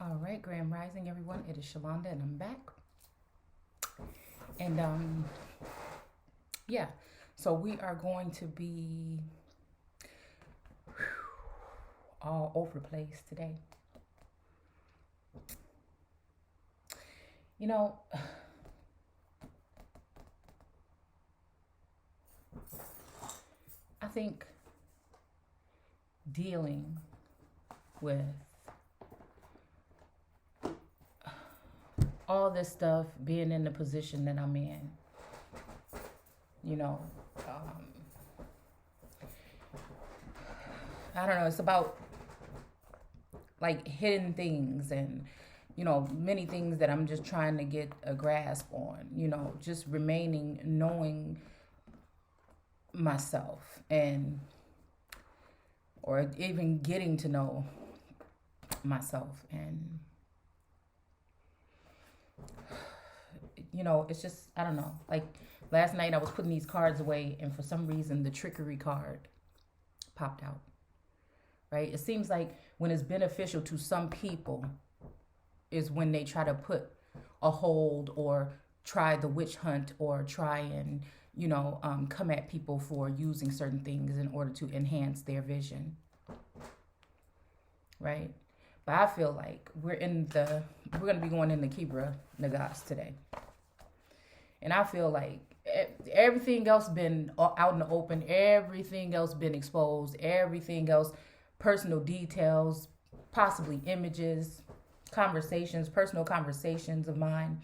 All right, Grand Rising, everyone. It is Shalonda, and I'm back. And yeah, so we are going to be all over the place today. You know, I think dealing with all this stuff, being in the position that I'm in, you know, um, I don't know. It's about like hidden things and many things that I'm just trying to get a grasp on, just remaining knowing myself and or even getting to know myself. And it's just, I don't know, like last night I was putting these cards away and for some reason the trickery card popped out. Right? It seems like when it's beneficial to some people is when they try to put a hold or try the witch hunt or try and come at people for using certain things in order to enhance their vision, right? But I feel like we're going to be going in the Kibra Nagas today, and I feel like everything else been out in the open, everything else been exposed, everything else, personal details, possibly images, conversations, personal conversations of mine,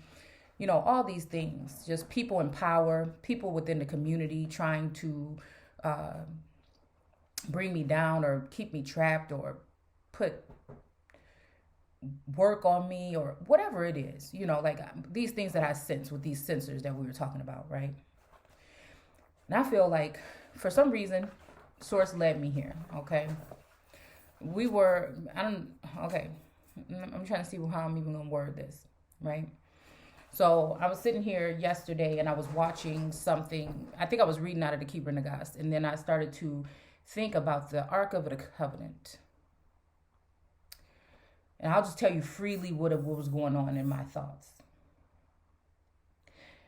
all these things, just people in power, people within the community trying to bring me down or keep me trapped or put work on me or whatever it is, like these things that I sense with these sensors that we were talking about, right? And I feel like for some reason, Source led me here, okay? I'm trying to see how I'm even gonna word this, right? So I was sitting here yesterday and I was watching something. I think I was reading out of the Kibra Nagas, and then I started to think about the Ark of the Covenant. And I'll just tell you freely what was going on in my thoughts.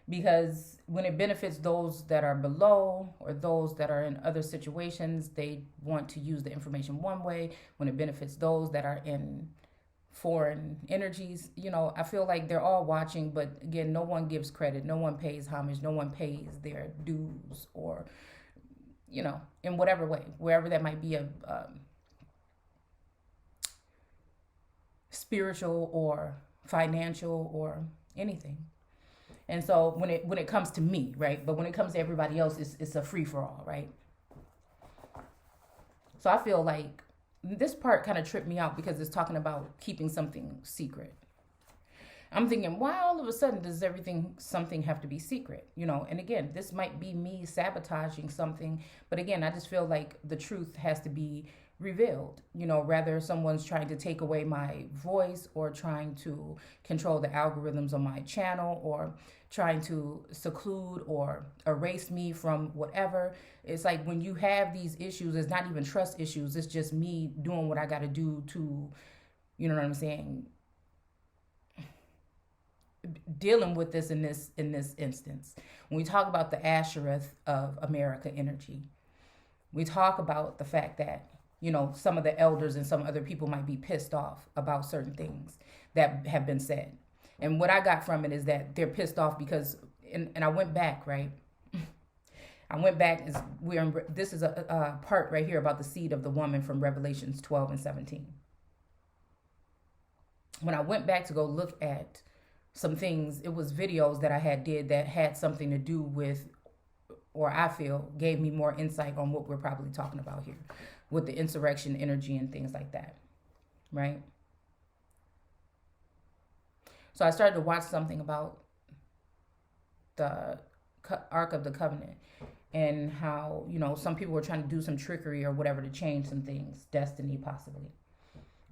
Because when it benefits those that are below or those that are in other situations, they want to use the information one way. When it benefits those that are in foreign energies, I feel like they're all watching, but again, no one gives credit, no one pays homage, no one pays their dues, or in whatever way, wherever that might be, a spiritual or financial or anything. And so when it comes to me, right, but when it comes to everybody else, it's a free for all, right? So I feel like this part kind of tripped me out because it's talking about keeping something secret. I'm thinking, why all of a sudden does something have to be secret? And again, this might be me sabotaging something, but again, I just feel like the truth has to be revealed, rather someone's trying to take away my voice or trying to control the algorithms on my channel or trying to seclude or erase me from whatever. It's like when you have these issues, it's not even trust issues. It's just me doing what I got to do to, you know what I'm saying, dealing with this in this instance. When we talk about the Ashereth of America energy, we talk about the fact that some of the elders and some other people might be pissed off about certain things that have been said. And what I got from it is that they're pissed off because, and I went back, right? I went back, this is a part right here about the seed of the woman from Revelations 12 and 17. When I went back to go look at some things, it was videos that I did that had something to do with, or I feel gave me more insight on what we're probably talking about here with the insurrection energy and things like that, right? So I started to watch something about the Ark of the Covenant and how, some people were trying to do some trickery or whatever to change some things, destiny possibly,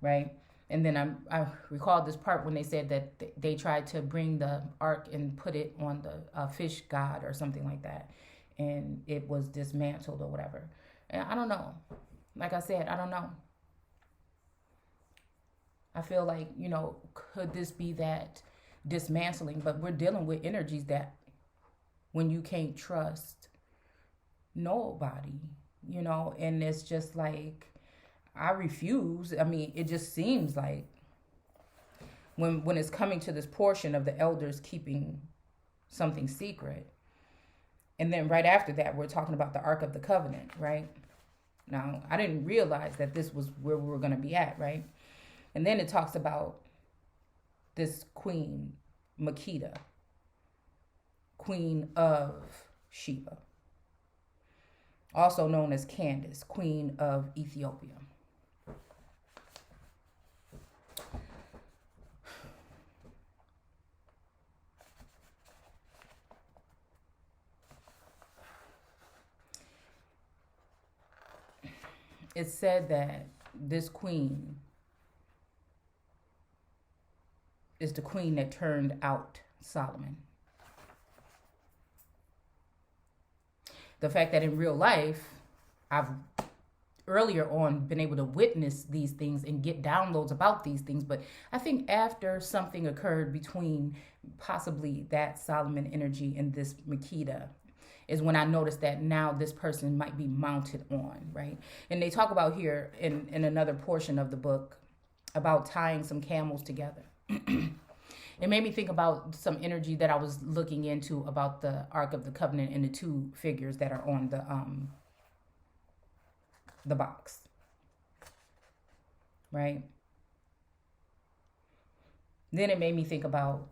right? And then I recalled this part when they said that they tried to bring the ark and put it on the fish god or something like that. And it was dismantled or whatever. And I don't know. Like I said, I don't know. I feel like, could this be that dismantling? But we're dealing with energies that when you can't trust nobody, and it's just like, I refuse. I mean, it just seems like when it's coming to this portion of the elders keeping something secret, and then right after that, we're talking about the Ark of the Covenant, right? Now, I didn't realize that this was where we were going to be at, right? And then it talks about this queen, Makeda, queen of Sheba, also known as Candace, queen of Ethiopia. It's said that this queen is the queen that turned out Solomon. The fact that in real life, I've earlier on been able to witness these things and get downloads about these things, but I think after something occurred between possibly that Solomon energy and this Makeda is when I noticed that now this person might be mounted on, right? And they talk about here in another portion of the book about tying some camels together. It made me think about some energy that I was looking into about the Ark of the Covenant and the two figures that are on the box, right? Then it made me think about,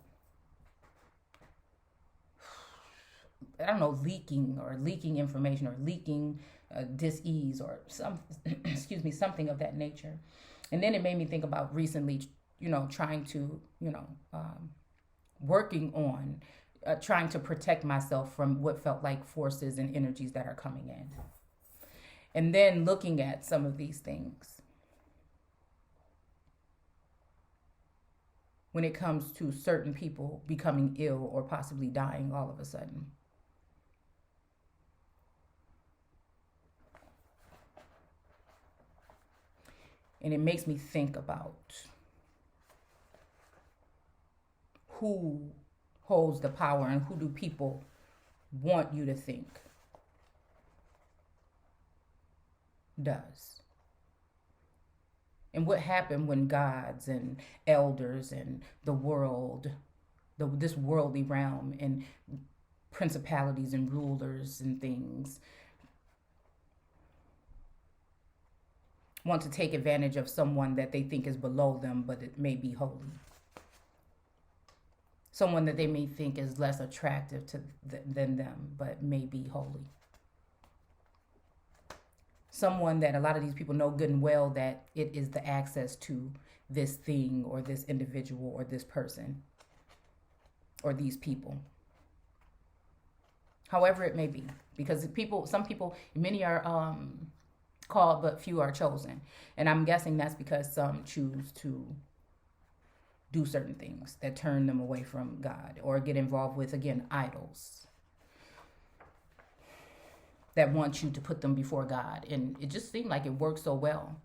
I don't know, leaking information or leaking dis-ease or some, excuse me, something of that nature. And then it made me think about recently, trying to, working on trying to protect myself from what felt like forces and energies that are coming in. And then looking at some of these things when it comes to certain people becoming ill or possibly dying all of a sudden. And it makes me think about who holds the power and who do people want you to think does. And what happened when gods and elders and the world, this worldly realm and principalities and rulers and things want to take advantage of someone that they think is below them, but it may be holy. Someone that they may think is less attractive than them, but may be holy. Someone that a lot of these people know good and well that it is the access to this thing or this individual or this person or these people. However it may be. Because some people, many are called, but few are chosen. And I'm guessing that's because some choose to do certain things that turn them away from God or get involved with, again, idols that want you to put them before God. And it just seemed like it worked so well.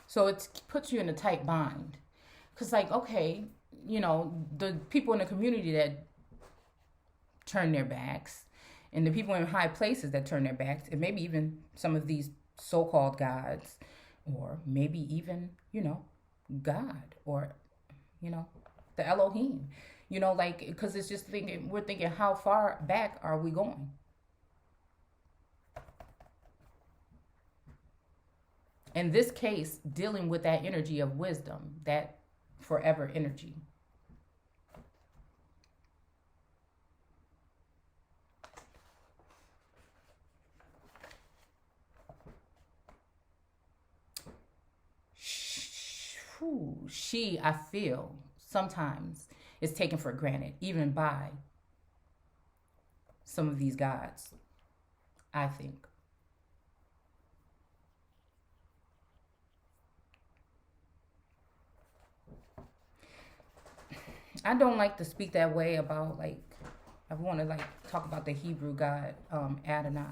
So it puts you in a tight bind. Because, like, okay, the people in the community that turn their backs, and the people in high places that turn their backs, and maybe even some of these so-called gods, or maybe even, God, or, the Elohim, because it's just we're thinking, how far back are we going? In this case, dealing with that energy of wisdom, that forever energy. She, I feel, sometimes is taken for granted, even by some of these gods, I think. I don't like to speak that way about, like, I want to like talk about the Hebrew God Adonai,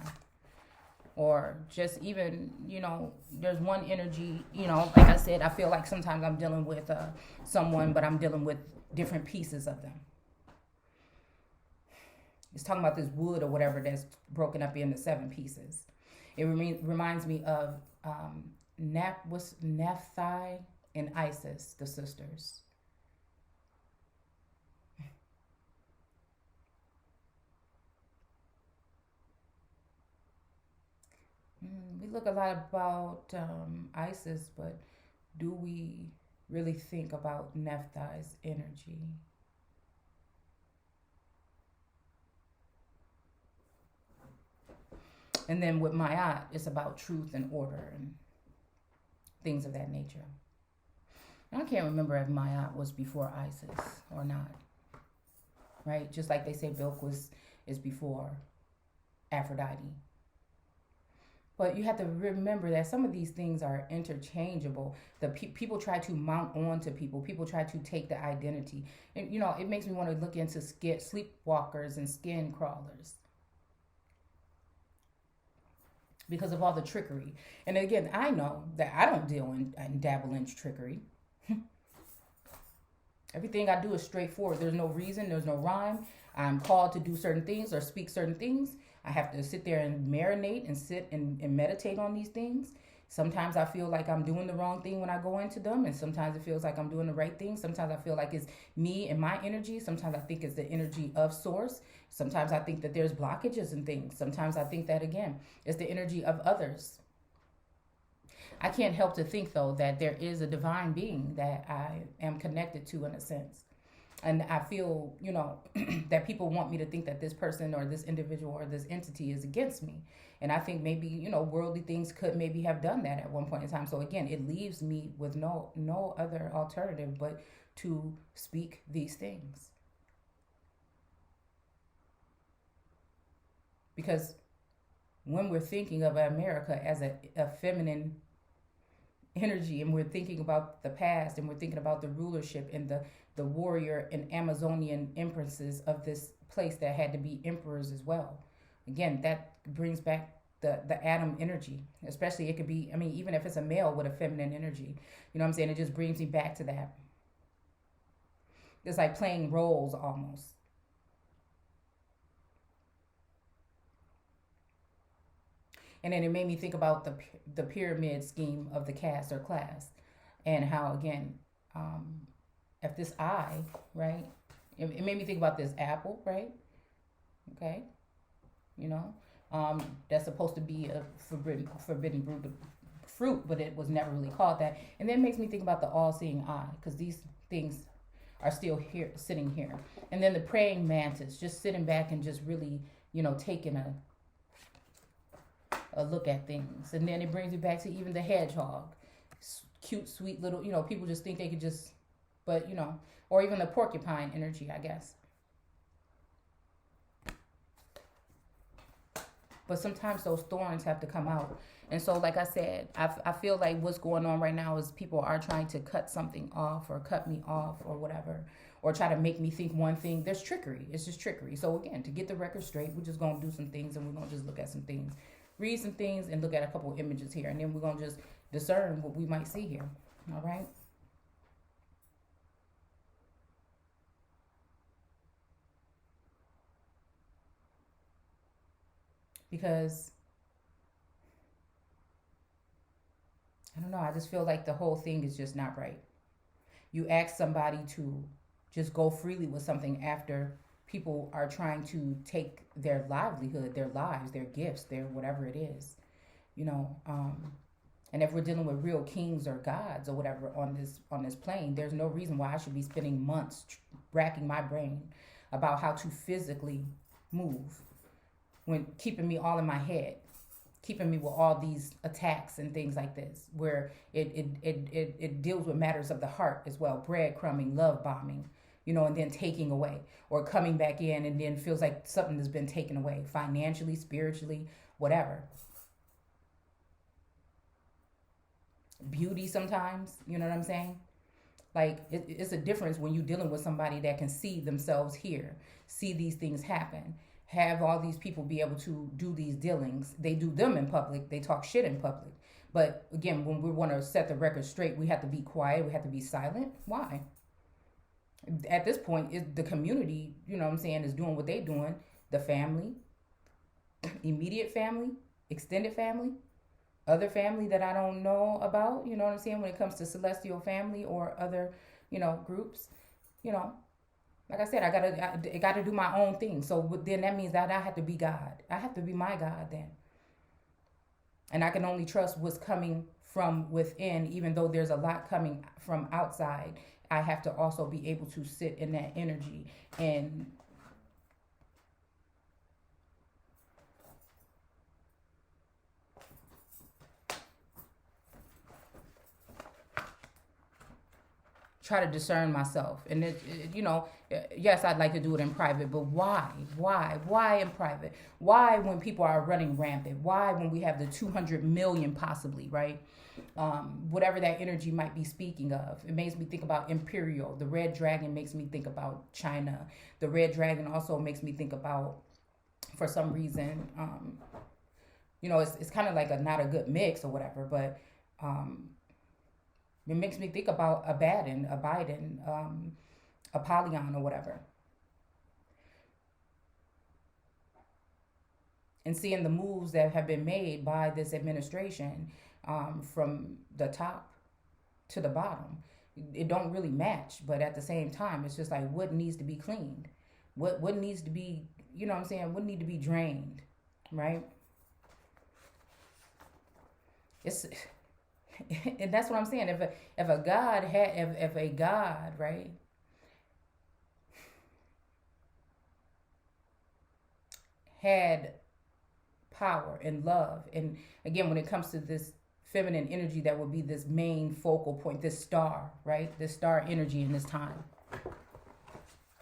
or just even, there's one energy, like I said, I feel like sometimes I'm dealing with someone, but I'm dealing with different pieces of them. It's talking about this wood or whatever that's broken up into 7 pieces. It reminds me of Naphtali and Isis, the sisters. We look a lot about Isis, but do we really think about Naphtali's energy? And then with Ma'at, it's about truth and order and things of that nature. Now, I can't remember if Ma'at was before Isis or not, right? Just like they say Bilqis is before Aphrodite. But you have to remember that some of these things are interchangeable. The people try to mount on to people. People try to take the identity. And, it makes me want to look into sleepwalkers and skin crawlers, because of all the trickery. And again, I know that I don't deal in and dabble in trickery. Everything I do is straightforward. There's no reason, there's no rhyme. I'm called to do certain things or speak certain things. I have to sit there and marinate and sit and meditate on these things. Sometimes I feel like I'm doing the wrong thing when I go into them, and sometimes it feels like I'm doing the right thing. Sometimes I feel like it's me and my energy. Sometimes I think it's the energy of source. Sometimes I think that there's blockages and things. Sometimes I think that, again, it's the energy of others. I can't help to think, though, that there is a divine being that I am connected to in a sense. And I feel, that people want me to think that this person or this individual or this entity is against me. And I think maybe, worldly things could maybe have done that at one point in time. So again, it leaves me with no other alternative but to speak these things. Because when we're thinking of America as a feminine energy, and we're thinking about the past, and we're thinking about the rulership and the warrior and Amazonian empresses of this place that had to be emperors as well. Again, that brings back the Adam energy, especially it could be, even if it's a male with a feminine energy, you know what I'm saying? It just brings me back to that. It's like playing roles almost. And then it made me think about the pyramid scheme of the caste or class, and how, again, if this eye, right, it made me think about this apple, right? Okay, that's supposed to be a forbidden fruit, but it was never really called that. And then it makes me think about the all-seeing eye, because these things are still here, sitting here. And then the praying mantis, just sitting back and just really, taking a look at things. And then it brings me back to even the hedgehog, cute, sweet little, people just think they could just, but or even the porcupine energy, I guess. But sometimes those thorns have to come out. And so, like I said, I feel like what's going on right now is people are trying to cut something off or cut me off or whatever, or try to make me think one thing. There's trickery. It's just trickery. So again, to get the record straight, we're just going to do some things, and we're going to just look at some things, read some things, and look at a couple of images here. And then we're going to just discern what we might see here. All right? Because I don't know, I just feel like the whole thing is just not right. You ask somebody to just go freely with something after people are trying to take their livelihood, their lives, their gifts, their whatever it is, and if we're dealing with real kings or gods or whatever on this plane, there's no reason why I should be spending months racking my brain about how to physically move, when keeping me all in my head, keeping me with all these attacks and things like this, where it deals with matters of the heart as well, breadcrumbing, love bombing, and then taking away, or coming back in and then feels like something has been taken away, financially, spiritually, whatever. Beauty sometimes, you know what I'm saying? Like it's a difference when you're dealing with somebody that can see themselves here, see these things happen, have all these people be able to do these dealings. They do them in public, they talk shit in public. But again, when we want to set the record straight, we have to be quiet, we have to be silent. Why? At this point, is the community, you know what I'm saying, is doing what they doing. The family, immediate family, extended family, other family that I don't know about, you know what I'm saying, when it comes to celestial family or other, groups, you know, like I said, I gotta do my own thing. So then that means that I have to be God. I have to be my God then. And I can only trust what's coming from within, even though there's a lot coming from outside. I have to also be able to sit in that energy and try to discern myself. And yes, I'd like to do it in private, but why in private? Why when people are running rampant? Why when we have the 200 million possibly, right? Whatever that energy might be speaking of. It makes me think about Imperial. The red dragon makes me think about China. The red dragon also makes me think about, for some reason, it's kind of like not a good mix or whatever, but it makes me think about Abaddon, Apollyon or whatever. And seeing the moves that have been made by this administration, from the top to the bottom, it don't really match. But at the same time, it's just like, what needs to be cleaned? What needs to be, you know what I'm saying? What need to be drained, right? It's and that's what I'm saying. If a God, right, had power and love, and again, when it comes to this feminine energy, that would be this main focal point, this star, right, this star energy in this time.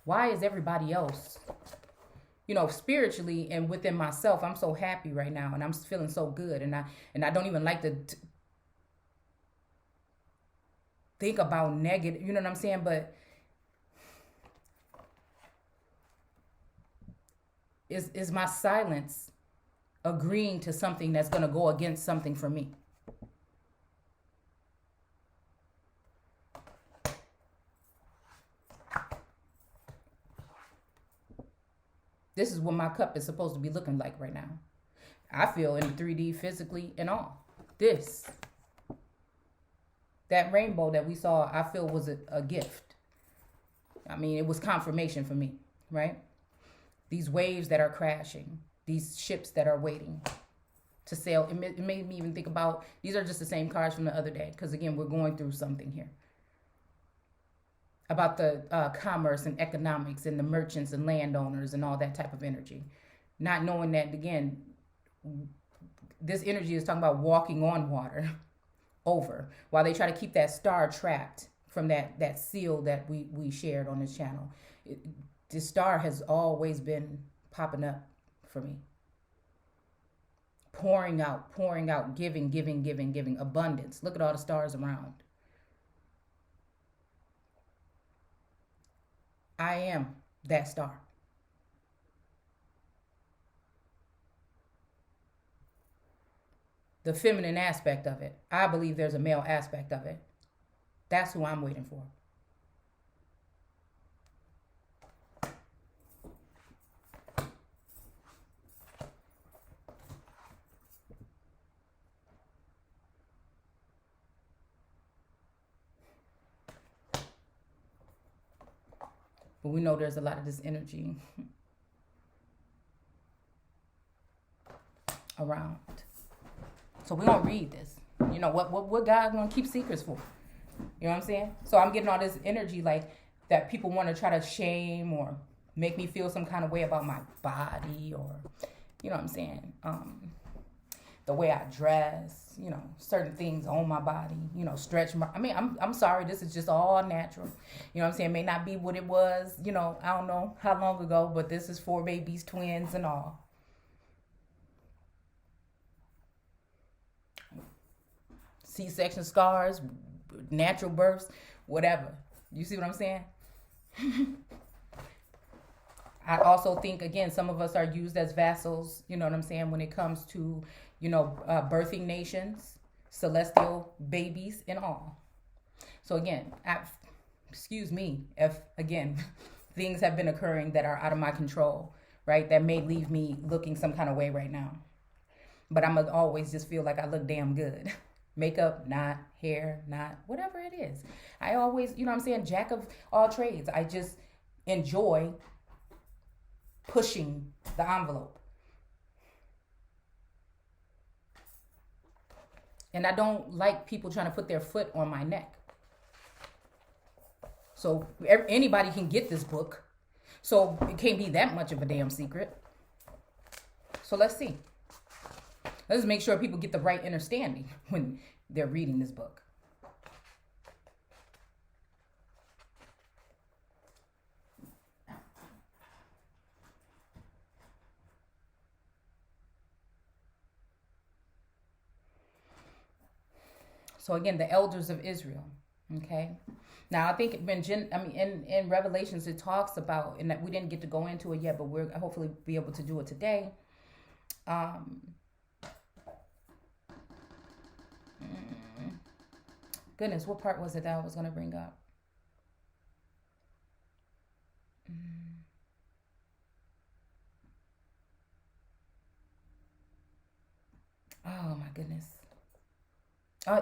Why is everybody else, spiritually and within myself, I'm so happy right now, and I'm feeling so good, and I don't even like to think about negative, you know what I'm saying? But is my silence agreeing to something that's going to go against something for me? This is what my cup is supposed to be looking like right now. I feel in 3D physically and all. That rainbow that we saw, I feel was a gift. I mean, it was confirmation for me, right? These waves that are crashing, these ships that are waiting to sail. It made me even think about, these are just the same cards from the other day. Because again, we're going through something here. About the commerce and economics and the merchants and landowners and all that type of energy. Not knowing that, again, this energy is talking about walking on water over, while they try to keep that star trapped from that seal that we shared on this channel. This star has always been popping up for me. Pouring out, giving, abundance. Look at all the stars around. I am that star. The feminine aspect of it. I believe there's a male aspect of it. That's who I'm waiting for. But we know there's a lot of this energy around. So we're going to read this. You know, what God going to keep secrets for? You know what I'm saying? So I'm getting all this energy like that people want to try to shame or make me feel some kind of way about my body, or, you know what I'm saying? The way I dress, certain things on my body, stretch my, I'm sorry, this is just all natural. You know what I'm saying? It may not be what it was, I don't know how long ago, but this is 4 babies, twins and all. C-section scars, natural births, whatever. You see what I'm saying? I also think, again, some of us are used as vassals, you know what I'm saying, when it comes to, birthing nations, celestial babies, and all. So, again, excuse me if, again, things have been occurring that are out of my control, right? That may leave me looking some kind of way right now. But I'm going to always just feel like I look damn good. Makeup, not. Hair, not. Whatever it is. I always, you know what I'm saying, jack of all trades. I just enjoy pushing the envelope. And I don't like people trying to put their foot on my neck. So anybody can get this book. So it can't be that much of a damn secret. So let's see. Let's make sure people get the right understanding when they're reading this book. So again, the elders of Israel. Okay. Now I think in Revelations it talks about, and that we didn't get to go into it yet, but we'll hopefully be able to do it today. Goodness, what part was it that I was going to bring up? Oh my goodness.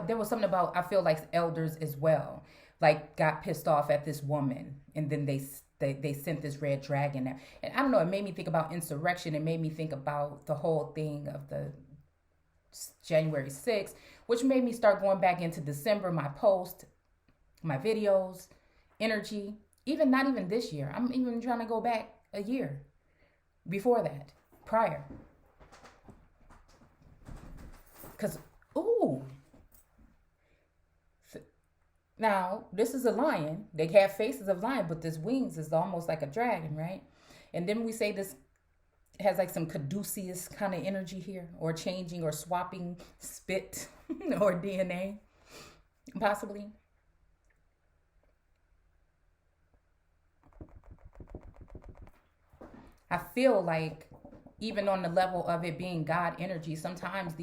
There was something about, I feel like elders as well, like got pissed off at this woman, and then they sent this red dragon out. And I don't know, it made me think about insurrection. It made me think about the whole thing of the January 6th, which made me start going back into December, my post, my videos, energy, not even this year. I'm even trying to go back a year before that, prior. Because, now, this is a lion. They have faces of lion, but this wings is almost like a dragon, right? And then we say this has like some caduceus kind of energy here, or changing or swapping spit or DNA, possibly. I feel like even on the level of it being God energy, sometimes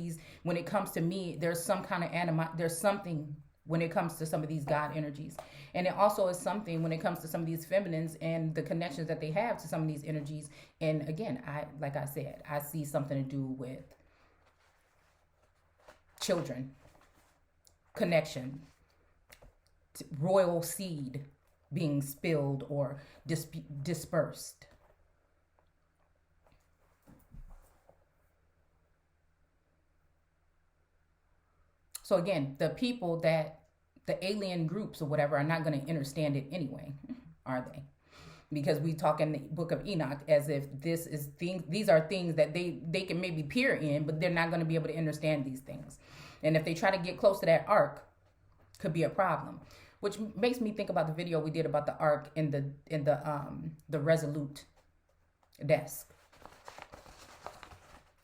when it comes to me, there's some kind of there's something when it comes to some of these God energies. And it also is something when it comes to some of these feminines and the connections that they have to some of these energies. And again, like I said, I see something to do with children, connection, royal seed being spilled or dispersed. So again, the people that the alien groups or whatever are not going to understand it anyway, are they? Because we talk in the book of Enoch as if these are things that they can maybe peer in, but they're not going to be able to understand these things. And if they try to get close to that ark, could be a problem. Which makes me think about the video we did about the ark in the Resolute desk.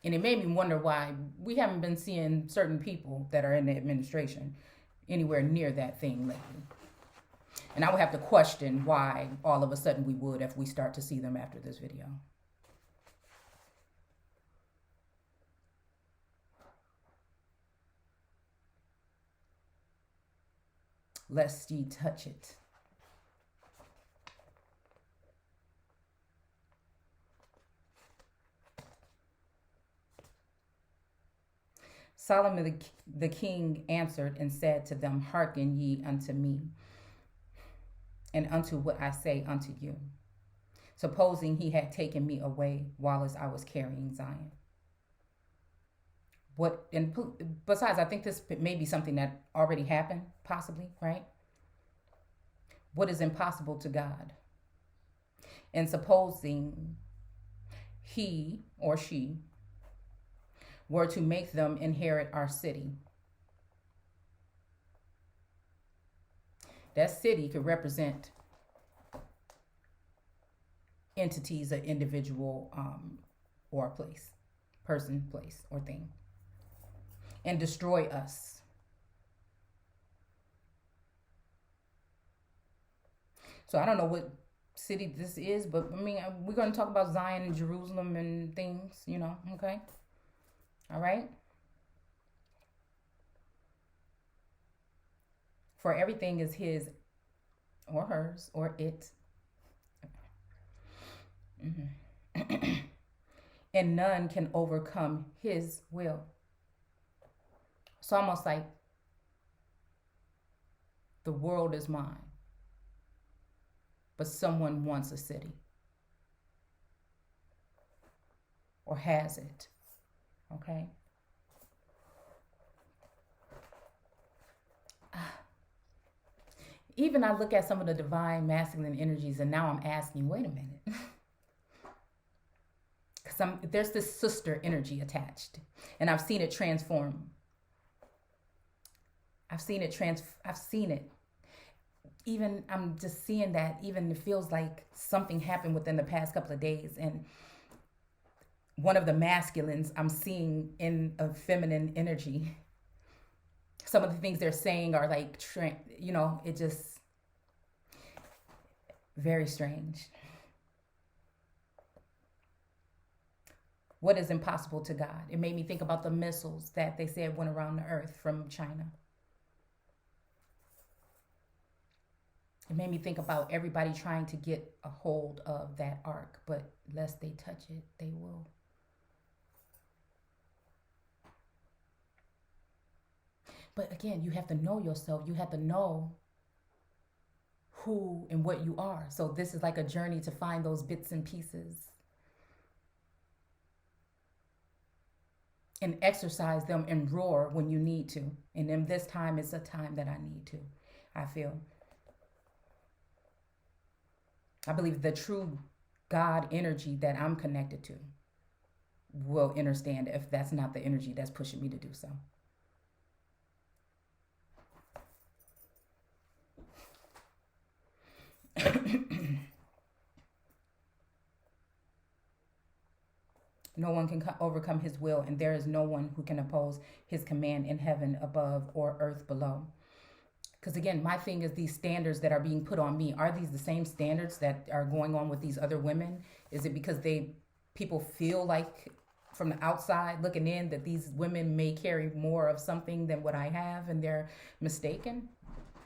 And it made me wonder why we haven't been seeing certain people that are in the administration anywhere near that thing lately. And I would have to question why all of a sudden we would if we start to see them after this video. Lest ye touch it. Solomon the king answered and said to them, hearken ye unto me, and unto what I say unto you. Supposing he had taken me away whilst I was carrying Zion. And besides, I think this may be something that already happened, possibly, right? What is impossible to God? And supposing he or she were to make them inherit our city. That city could represent entities, an individual, or a place, person, place, or thing, and destroy us. So I don't know what city this is, but I mean, we're going to talk about Zion and Jerusalem and things, you know, okay? All right? For everything is his or hers or it. And none can overcome his will. It's almost like the world is mine, but someone wants a city or has it. Okay? Even I look at some of the divine masculine energies, and now I'm asking, wait a minute. Because there's this sister energy attached, and I've seen it transform. I've seen it. Even I'm just seeing that. Even it feels like something happened within the past couple of days, and one of the masculines I'm seeing in a feminine energy. Some of the things they're saying are like, it just very strange. What is impossible to God? It made me think about the missiles that they said went around the earth from China. It made me think about everybody trying to get a hold of that ark, but lest they touch it, they will. But again, you have to know yourself. You have to know who and what you are. So this is like a journey to find those bits and pieces and exercise them and roar when you need to. And then this time is a time that I need to, I feel. I believe the true God energy that I'm connected to will understand if that's not the energy that's pushing me to do so. No one can overcome his will, and there is no one who can oppose his command in heaven above or earth below. Because again, my thing is these standards that are being put on me, are these the same standards that are going on with these other women? Is it because people feel like from the outside looking in that these women may carry more of something than what I have, and they're mistaken?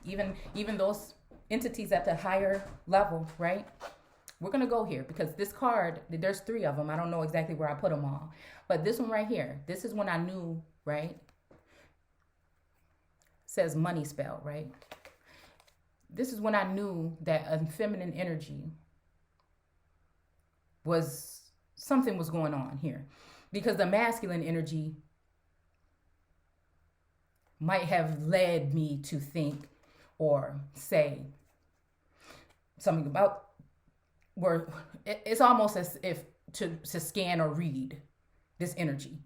Even those entities at the higher level, right? We're going to go here because this card, there's 3 of them. I don't know exactly where I put them all. But this one right here, this is when I knew, right? Says money spell, right? This is when I knew that a feminine energy something was going on here. Because the masculine energy might have led me to think or say something about where it's almost as if to scan or read this energy.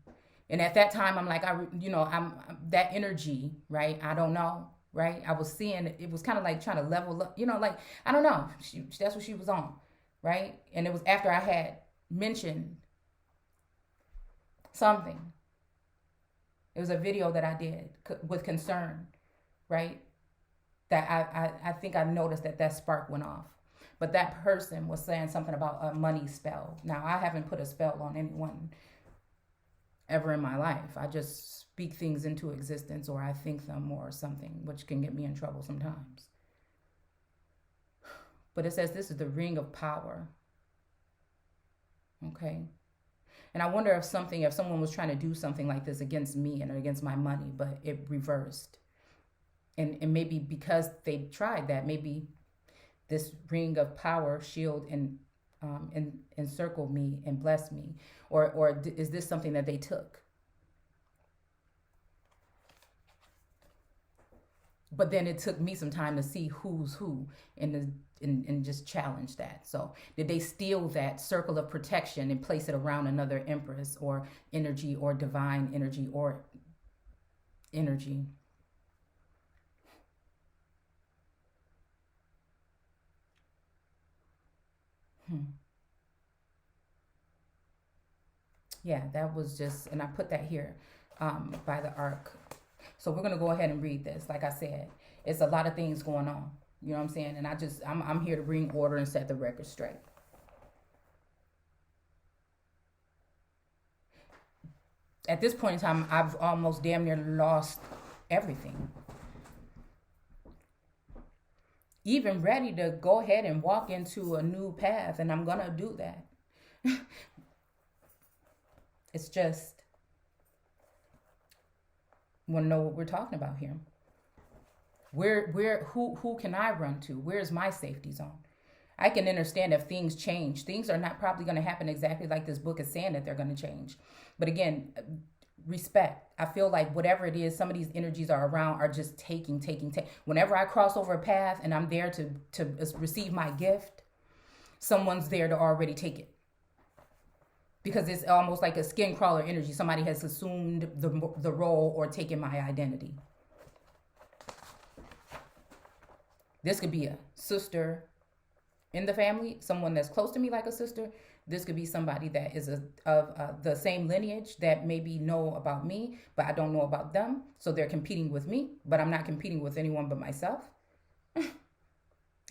And at that time, I'm like, I'm that energy, right? I don't know, right? I was seeing it was kind of like trying to level up, like, I don't know. That's what she was on, right? And it was after I had mentioned something. It was a video that I did with concern, right? That I think I noticed that spark went off. But that person was saying something about a money spell. Now, I haven't put a spell on anyone ever in my life. I just speak things into existence, or I think them or something, which can get me in trouble sometimes. But it says this is the ring of power. Okay? And I wonder if someone was trying to do something like this against me and against my money, but it reversed. And maybe because they tried that, maybe this ring of power shield and encircle me and bless me, or is this something that they took? But then it took me some time to see who's who and just challenge that. So did they steal that circle of protection and place it around another empress or energy or divine energy or energy? Yeah, that was just, and I put that here by the ark. So we're going to go ahead and read this. Like I said, it's a lot of things going on. You know what I'm saying? And I'm here to bring order and set the record straight. At this point in time, I've almost damn near lost everything. Even ready to go ahead and walk into a new path, and I'm gonna do that. It's just, want to know what we're talking about here. Who can I run to? Where's my safety zone? I can understand if things change. Things are not probably going to happen exactly like this book is saying that they're going to change. But again, respect. I feel like whatever it is, some of these energies are around are just taking. Whenever I cross over a path and I'm there to receive my gift, someone's there to already take it. Because it's almost like a skin crawler energy. Somebody has assumed the role or taken my identity. This could be a sister in the family, someone that's close to me like a sister. This could be somebody that is of the same lineage that maybe know about me, but I don't know about them. So they're competing with me, but I'm not competing with anyone but myself.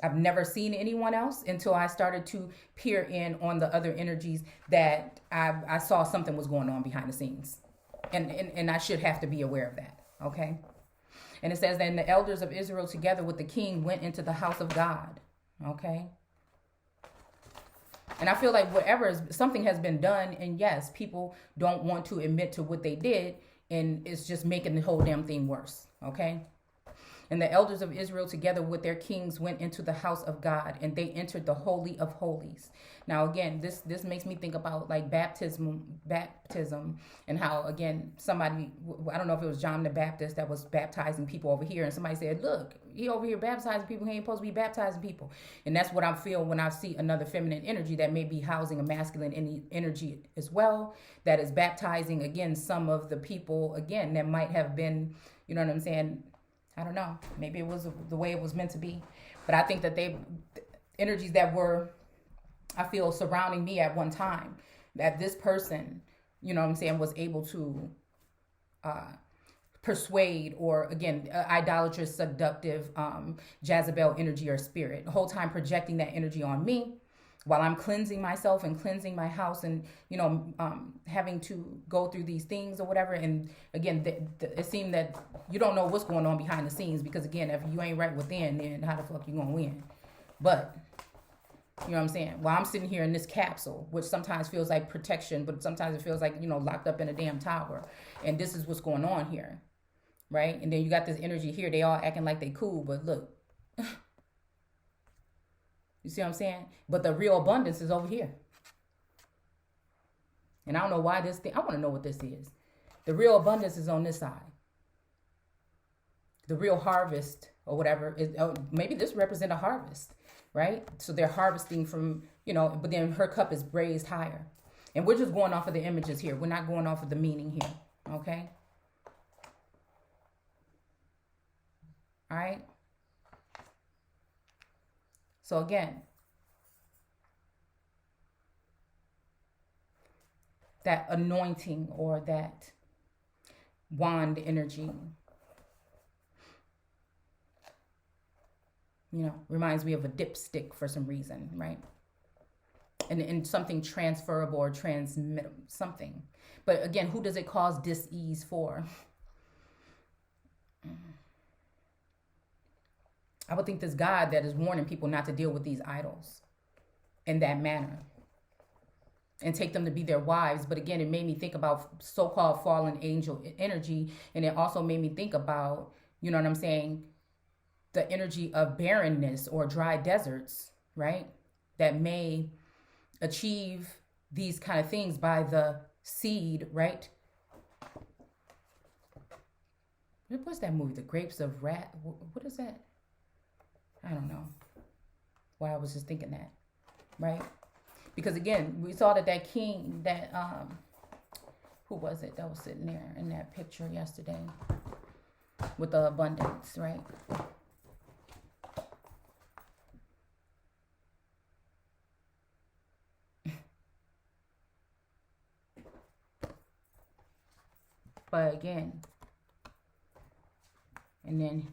I've never seen anyone else until I started to peer in on the other energies that I saw something was going on behind the scenes. And I should have to be aware of that, okay? And it says that the elders of Israel together with the king went into the house of God, okay? And I feel like something has been done, and yes, people don't want to admit to what they did, and it's just making the whole damn thing worse, okay? And the elders of Israel together with their kings went into the house of God, and they entered the Holy of Holies. Now, again, this makes me think about like baptism, and how, again, somebody, I don't know if it was John the Baptist that was baptizing people over here, and somebody said, look, he over here baptizing people, he ain't supposed to be baptizing people. And that's what I feel when I see another feminine energy that may be housing a masculine energy as well, that is baptizing, again, some of the people, again, that might have been, you know what I'm saying, I don't know. Maybe it was the way it was meant to be. But I think that energies that were, I feel, surrounding me at one time, that this person, you know what I'm saying, was able to persuade, or again, idolatrous, seductive, Jezebel energy or spirit. The whole time projecting that energy on me while I'm cleansing myself and cleansing my house, and, you know, having to go through these things or whatever. And again, it seemed that you don't know what's going on behind the scenes, because again, if you ain't right within, then how the fuck you gonna win? But you know what I'm saying? While I'm sitting here in this capsule, which sometimes feels like protection, but sometimes it feels like, you know, locked up in a damn tower, and this is what's going on here, right? And then you got this energy here, they all acting like they cool, but look. You see what I'm saying? But the real abundance is over here. And I don't know why I want to know what this is. The real abundance is on this side. The real harvest or whatever is, maybe this represents a harvest, right? So they're harvesting from, you know, but then her cup is raised higher. And we're just going off of the images here. We're not going off of the meaning here, okay? All right? So again, that anointing or that wand energy, you know, reminds me of a dipstick for some reason, right? And something transferable or transmittable, something. But again, who does it cause dis-ease for? I would think this God that is warning people not to deal with these idols in that manner and take them to be their wives. But again, it made me think about so-called fallen angel energy. And it also made me think about, you know what I'm saying, the energy of barrenness or dry deserts, right? That may achieve these kind of things by the seed, right? What's that movie? The Grapes of Wrath? What is that? I don't know why I was just thinking that, right? Because again, we saw that king, that, who was it that was sitting there in that picture yesterday with the abundance, right? But again, and then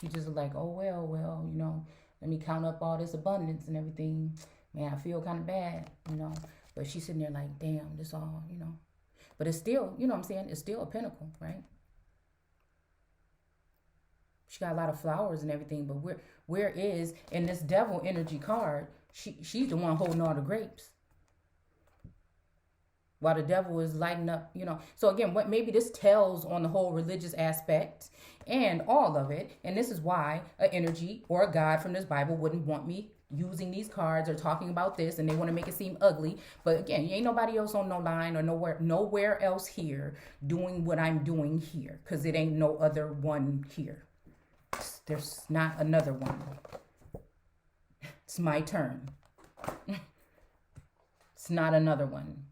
He just like, oh, well, let me count up all this abundance and everything. Man, I feel kind of bad. But she's sitting there like, damn, this all. But it's still, what I'm saying? It's still a pinnacle, right? She got a lot of flowers and everything, but where is, in this devil energy card, she's the one holding all the grapes. While the devil is lighting up, So again, what maybe this tells on the whole religious aspect and all of it. And this is why an energy or a God from this Bible wouldn't want me using these cards or talking about this, and they want to make it seem ugly. But again, you ain't nobody else on no line or nowhere else here doing what I'm doing here, because it ain't no other one here. There's not another one. It's my turn. It's not another one.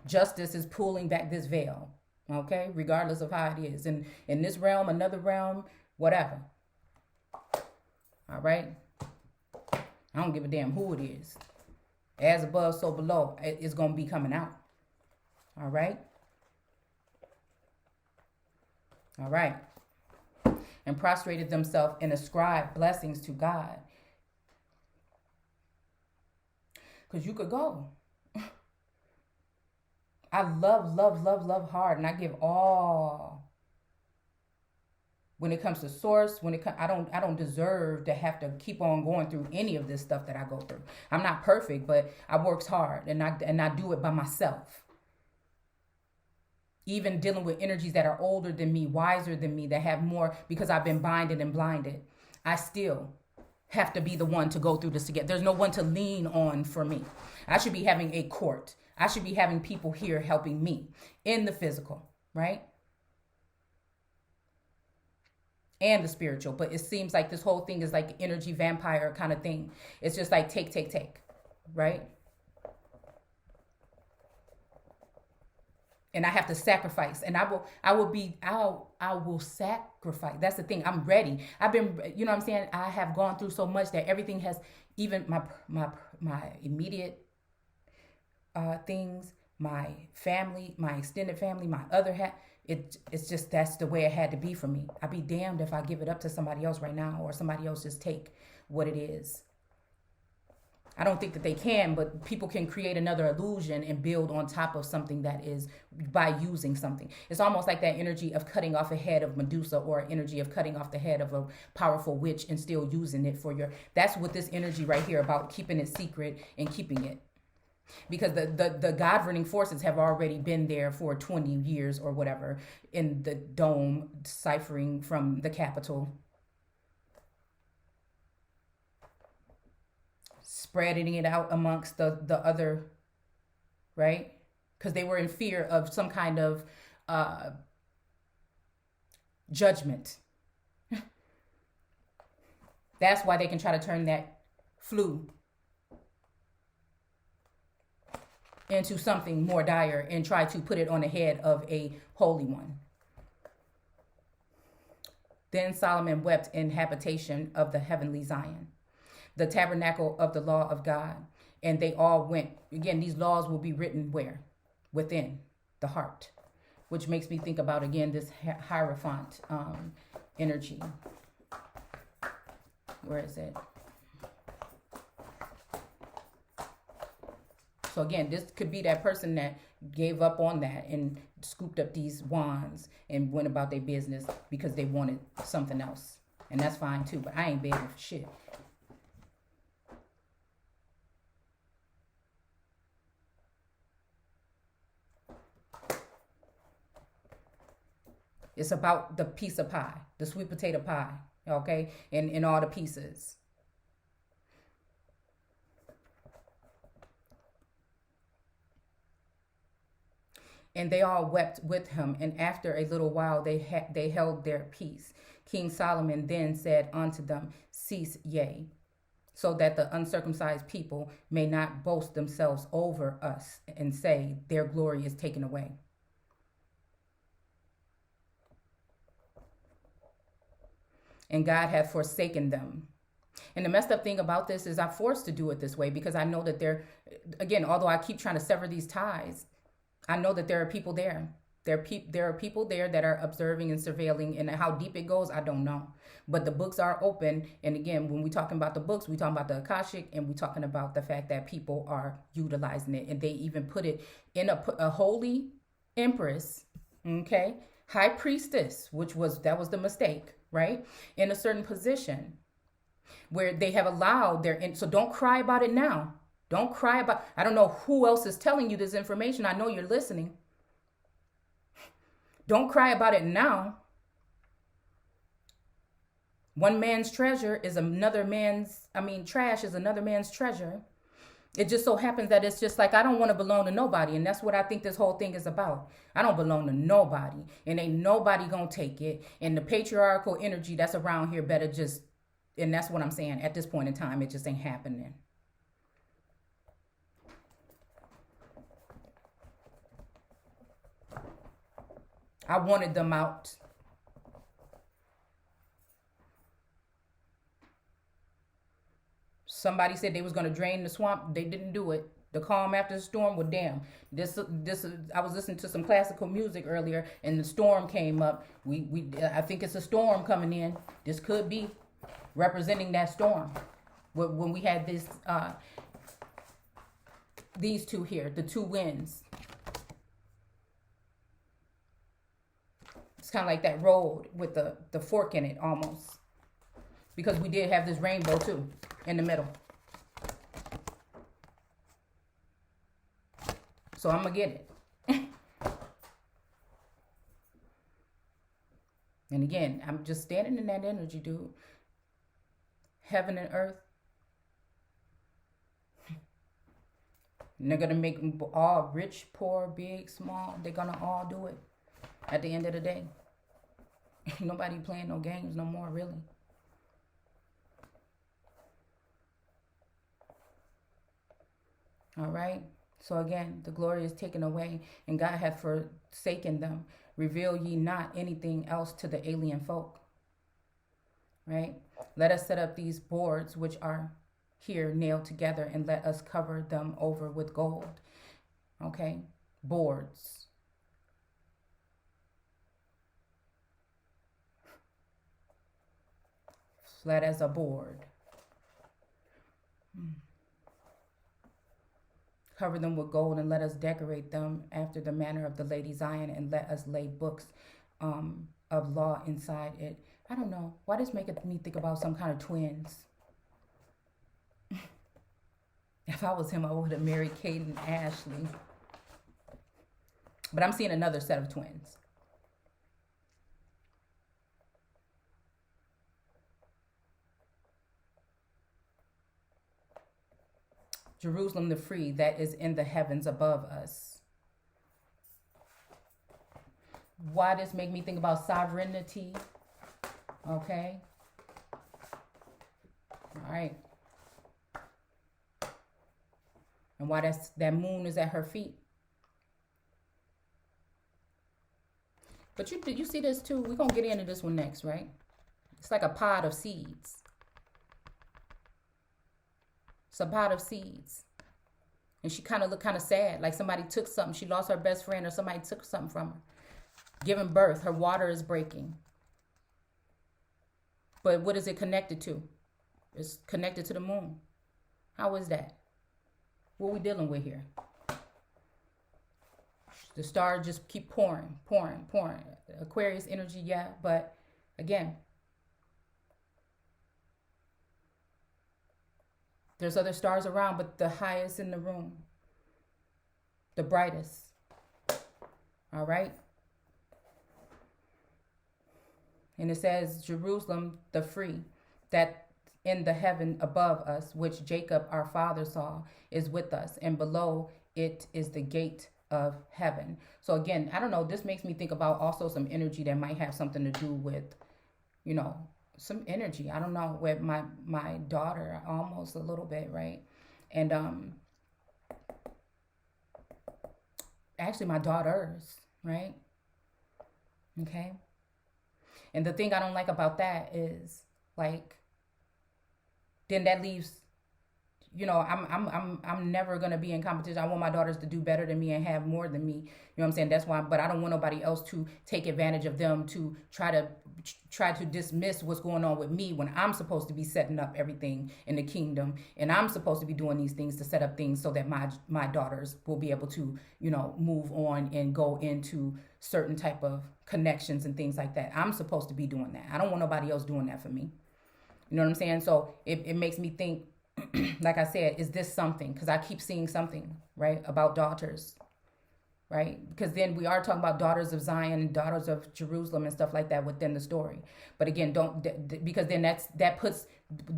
Justice is pulling back this veil, okay? Regardless of how it is. And in this realm, another realm, whatever. All right? I don't give a damn who it is. As above, so below. It's going to be coming out. All right? All right. And prostrated themselves and ascribed blessings to God. Because you could go. I love hard, and I give all. When it comes to source, I don't deserve to have to keep on going through any of this stuff that I go through. I'm not perfect, but I works hard, and I do it by myself. Even dealing with energies that are older than me, wiser than me, that have more, because I've been binded and blinded, I still have to be the one to go through this together. There's no one to lean on for me. I should be having a court. I should be having people here helping me in the physical, right? And the spiritual. But it seems like this whole thing is like energy vampire kind of thing. It's just like take, right? And I have to sacrifice, and I will sacrifice. That's the thing. I'm ready. I've been, what I'm saying? I have gone through so much that everything has, even my immediate things, my family, my extended family, my other it's just, that's the way it had to be for me. I'd be damned if I give it up to somebody else right now, or somebody else just take what it is. I don't think that they can, but people can create another illusion and build on top of something that is by using something. It's almost like that energy of cutting off a head of Medusa, or energy of cutting off the head of a powerful witch and still using it for that's what this energy right here about keeping it secret and keeping it. Because the governing forces have already been there for 20 years or whatever in the dome, ciphering from the capital. Spreading it out amongst the other, right? Because they were in fear of some kind of judgment. That's why they can try to turn that flu into something more dire and try to put it on the head of a holy one. Then Solomon wept in habitation of the heavenly Zion, the tabernacle of the law of God. And they all went. Again, these laws will be written where? Within the heart. Which makes me think about, again, this Hierophant energy. Where is it? So again, this could be that person that gave up on that and scooped up these wands and went about their business because they wanted something else. And that's fine too, but I ain't begging for shit. It's about the piece of pie, the sweet potato pie, okay? In all the pieces. And they all wept with him, and after a little while they held their peace. King Solomon then said unto them, cease ye, so that the uncircumcised people may not boast themselves over us and say, their glory is taken away. And God hath forsaken them. And the messed up thing about this is I'm forced to do it this way because I know that again, although I keep trying to sever these ties, I know that there are people there There are people there that are observing and surveilling, and how deep it goes, I don't know. But the books are open. And again, when we talking about the books, we talking about the Akashic, and we talking about the fact that people are utilizing it. And they even put it in a holy empress, okay, high priestess, that was the mistake, right? In a certain position where they have allowed so don't cry about it now. Don't cry about, I don't know who else is telling you this information. I know you're listening. Don't cry about it now. One man's treasure is another man's, trash is another man's treasure. It just so happens that it's just like, I don't want to belong to nobody. And that's what I think this whole thing is about. I don't belong to nobody. And ain't nobody gonna take it. And the patriarchal energy that's around here better just, and that's what I'm saying. At this point in time, it just ain't happening. I wanted them out. Somebody said they was going to drain the swamp. They didn't do it. The calm after the storm, well, damn. I was listening to some classical music earlier, and the storm came up. I think it's a storm coming in. This could be representing that storm. When we had these two here, the two winds. It's kind of like that road with the fork in it almost. Because we did have this rainbow too in the middle. So I'm going to get it. And again, I'm just standing in that energy, dude. Heaven and earth. And they're going to make them all rich, poor, big, small. They're going to all do it at the end of the day. Nobody playing no games no more, really. All right. So again, the glory is taken away, and God hath forsaken them. Reveal ye not anything else to the alien folk. Right? Let us set up these boards which are here nailed together, and let us cover them over with gold. Okay? Boards. Flat as a board. Cover them with gold, and let us decorate them after the manner of the Lady Zion, and let us lay books of law inside it. I don't know. Why does make me think about some kind of twins? If I was him, I would have married Kate and Ashley. But I'm seeing another set of twins. Jerusalem the free, that is in the heavens above us. Why does make me think about sovereignty? Okay. All right. And why that moon is at her feet. But you see this too? We're going to get into this one next, right? It's like a pod of seeds. It's a pot of seeds. And she kind of looked kind of sad, like somebody took something. She lost her best friend, or somebody took something from her. Giving birth, her water is breaking. But what is it connected to? It's connected to the moon. How is that? What are we dealing with here? The stars just keep pouring, pouring, pouring. Aquarius energy, yeah, but again, there's other stars around, but the highest in the room, the brightest. All right. And it says, Jerusalem the free, that in the heaven above us, which Jacob our father saw, is with us, and below it is the gate of heaven. So again, I don't know, this makes me think about also some energy that might have something to do with, some energy, I don't know, with my daughter, almost a little bit, right? And actually my daughters, right? Okay. And the thing I don't like about that is, like, then that leaves I'm never gonna be in competition. I want my daughters to do better than me and have more than me. You know what I'm saying? That's why. But I don't want nobody else to take advantage of them, to try to dismiss what's going on with me when I'm supposed to be setting up everything in the kingdom, and I'm supposed to be doing these things to set up things so that my daughters will be able to, move on and go into certain type of connections and things like that. I'm supposed to be doing that. I don't want nobody else doing that for me. You know what I'm saying? So it makes me think, like I said, is this something? Because I keep seeing something, right, about daughters, right? Because then we are talking about daughters of Zion and daughters of Jerusalem and stuff like that within the story. But again, because then that puts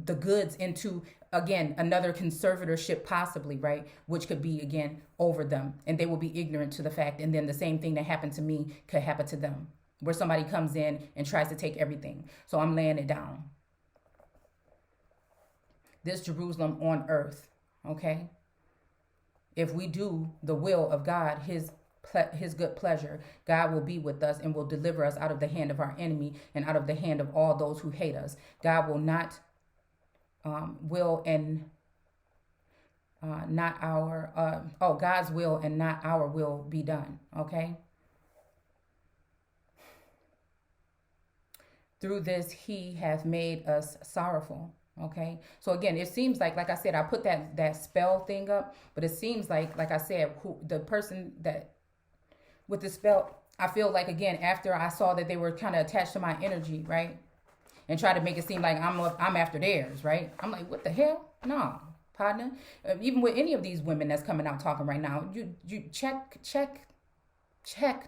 the goods into, again, another conservatorship possibly, right? Which could be, again, over them. And they will be ignorant to the fact. And then the same thing that happened to me could happen to them, where somebody comes in and tries to take everything. So I'm laying it down. This Jerusalem on earth, okay? If we do the will of God, his good pleasure, God will be with us and will deliver us out of the hand of our enemy and out of the hand of all those who hate us. God will not God's will and not our will be done, okay? Through this, he hath made us sorrowful. Okay. So again, it seems like I said, I put that spell thing up, but it seems like I said, the person that with the spell, I feel like, again, after I saw that they were kind of attached to my energy, right? And try to make it seem like I'm after theirs, right? I'm like, what the hell? No, partner. Even with any of these women that's coming out talking right now, you check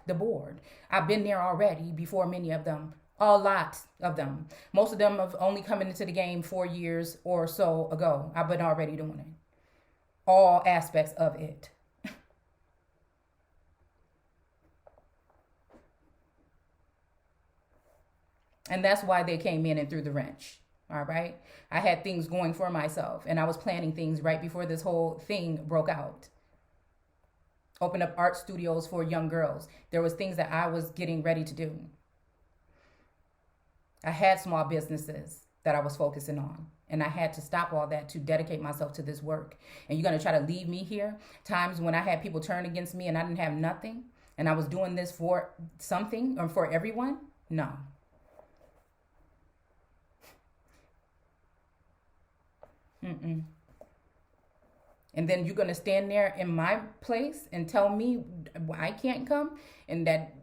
the board. I've been there already before many of them. A lot of them. Most of them have only coming into the game 4 years or so ago. I've been already doing it. All aspects of it. And that's why they came in and threw the wrench. All right. I had things going for myself, and I was planning things right before this whole thing broke out. Open up art studios for young girls. There was things that I was getting ready to do. I had small businesses that I was focusing on, and I had to stop all that to dedicate myself to this work. And you're going to try to leave me here? Times when I had people turn against me and I didn't have nothing, and I was doing this for something or for everyone? No. And then you're going to stand there in my place and tell me I can't come? And that,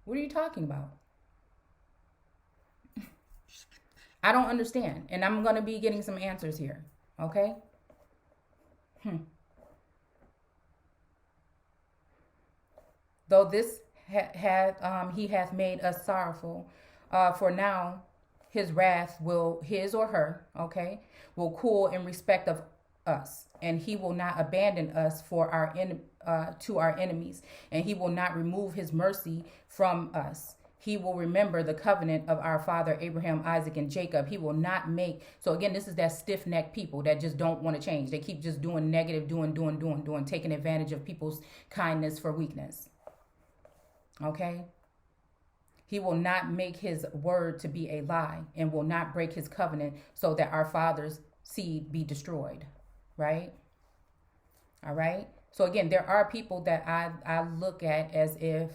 what are you talking about? I don't understand. And I'm going to be getting some answers here. Okay? Though this he hath made us sorrowful, for now his wrath will, his or her, okay, will cool in respect of us, and he will not abandon us for to our enemies, and he will not remove his mercy from us. He will remember the covenant of our father Abraham, Isaac, and Jacob. He will not make. So again, this is that stiff-necked people that just don't want to change. They keep just doing negative, doing, taking advantage of people's kindness for weakness. Okay? He will not make his word to be a lie, and will not break his covenant so that our father's seed be destroyed. Right? All right? So again, there are people that I look at as if,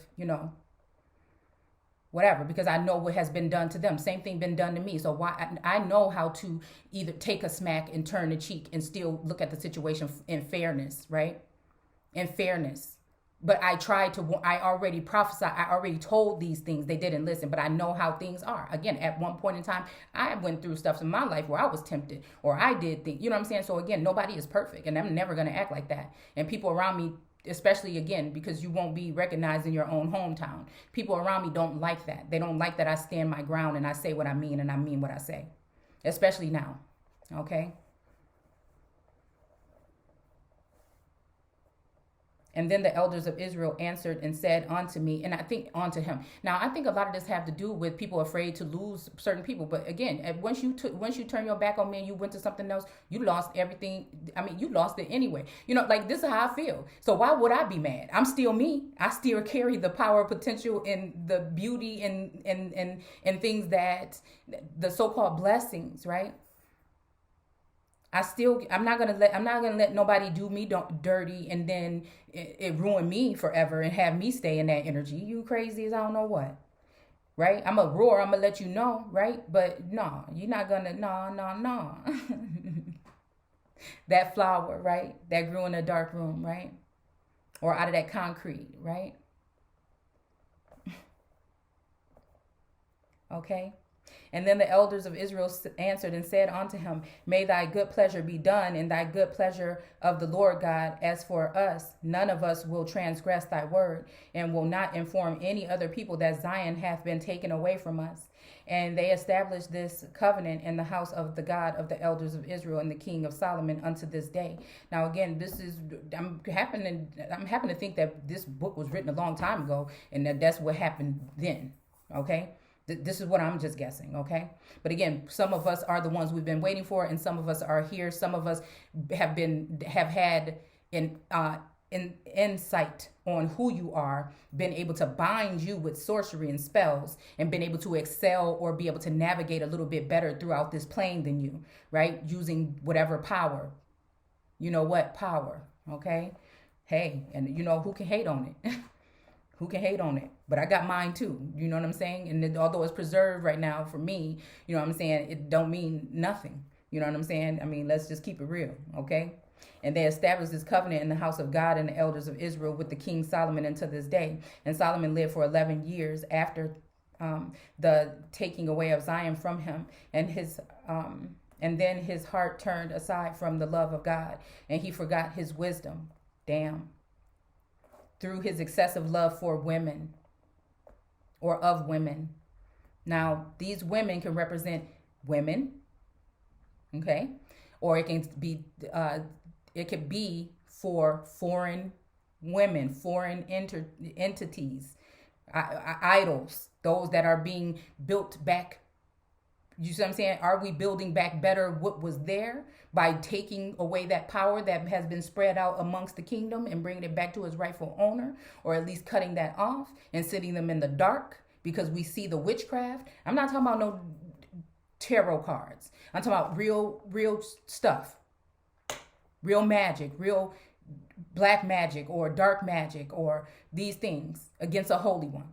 whatever, because I know what has been done to them. Same thing been done to me. So why I know how to either take a smack and turn the cheek and still look at the situation in fairness, right? In fairness. But I already prophesied, I already told these things. They didn't listen, but I know how things are. Again, at one point in time, I went through stuff in my life where I was tempted or I did things, you know what I'm saying? So again, nobody is perfect, and I'm never going to act like that. And people around me, especially, again, because you won't be recognized in your own hometown. People around me don't like that. They don't like that I stand my ground and I say what I mean and I mean what I say, especially now. Okay? And then the elders of Israel answered and said unto me, and I think unto him. Now, I think a lot of this have to do with people afraid to lose certain people. But again, once you turn your back on me and you went to something else, you lost everything. I mean, you lost it anyway. This is how I feel. So why would I be mad? I'm still me. I still carry the power, potential, and the beauty and things that the so-called blessings, right? I'm not gonna let nobody do me dirty and then it ruin me forever and have me stay in that energy. You crazy as I don't know what. Right? I'm a roar, I'm gonna let you know, right? But no, you're not gonna no. That flower, right? That grew in a dark room, right? Or out of that concrete, right? Okay. And then the elders of Israel answered and said unto him, May thy good pleasure be done, and thy good pleasure of the Lord God. As for us, none of us will transgress thy word, and will not inform any other people that Zion hath been taken away from us. And they established this covenant in the house of the God of the elders of Israel and the king of Solomon unto this day. Now again, I'm happen to think that this book was written a long time ago, and that's what happened then. Okay. This is what I'm just guessing, okay? But again, some of us are the ones we've been waiting for, and some of us are here. Some of us have had an insight on who you are, been able to bind you with sorcery and spells, and been able to excel or be able to navigate a little bit better throughout this plane than you, right? Using whatever power. You know what? Power, okay? Hey, and you know who can hate on it? Who can hate on it? But I got mine too. You know what I'm saying? And although it's preserved right now for me, you know what I'm saying? It don't mean nothing. You know what I'm saying? I mean, let's just keep it real, okay? And they established this covenant in the house of God and the elders of Israel with the king Solomon unto this day. And Solomon lived for 11 years after the taking away of Zion from him, and then his heart turned aside from the love of God, and he forgot his wisdom. Damn. Through his excessive love for women or of women. Now, these women can represent women, okay? Or it could be for foreign women, foreign entities, idols, those that are being built back. You see what I'm saying? Are we building back better what was there by taking away that power that has been spread out amongst the kingdom and bringing it back to its rightful owner, or at least cutting that off and sitting them in the dark because we see the witchcraft? I'm not talking about no tarot cards. I'm talking about real stuff, real magic, real black magic or dark magic or these things against a holy one.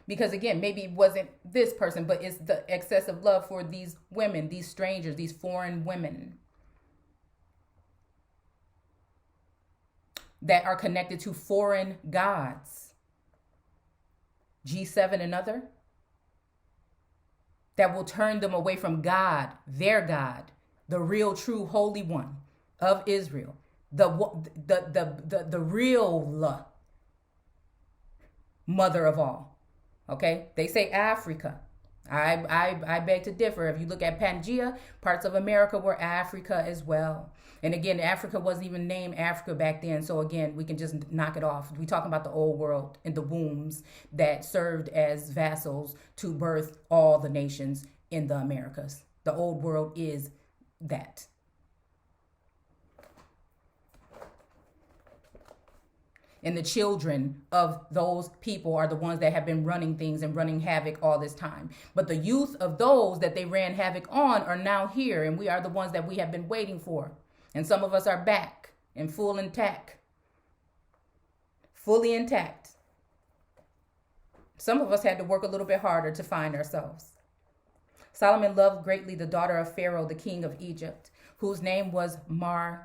Because again, maybe it wasn't this person, but it's the excessive love for these women, these strangers, these foreign women that are connected to foreign gods. G7 and other. That will turn them away from God, their God, the real, true, holy one of Israel. The real mother of all. Okay, they say Africa. I beg to differ. If you look at Pangea, parts of America were Africa as well. And again, Africa wasn't even named Africa back then. So again, we can just knock it off. We talking about the old world and the wombs that served as vassals to birth all the nations in the Americas. The old world is that. And the children of those people are the ones that have been running things and running havoc all this time. But the youth of those that they ran havoc on are now here. And we are the ones that we have been waiting for. And some of us are back and fully intact. Some of us had to work a little bit harder to find ourselves. Solomon loved greatly the daughter of Pharaoh, the king of Egypt, whose name was we're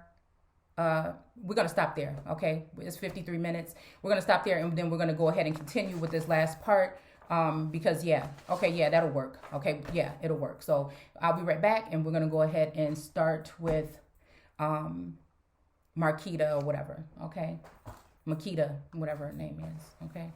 going to stop there, okay? It's 53 minutes. We're going to stop there, and then we're going to go ahead and continue with this last part because, that'll work. Okay, yeah, it'll work. So I'll be right back, and we're going to go ahead and start with Marquita or whatever, okay? Makita, whatever her name is, okay?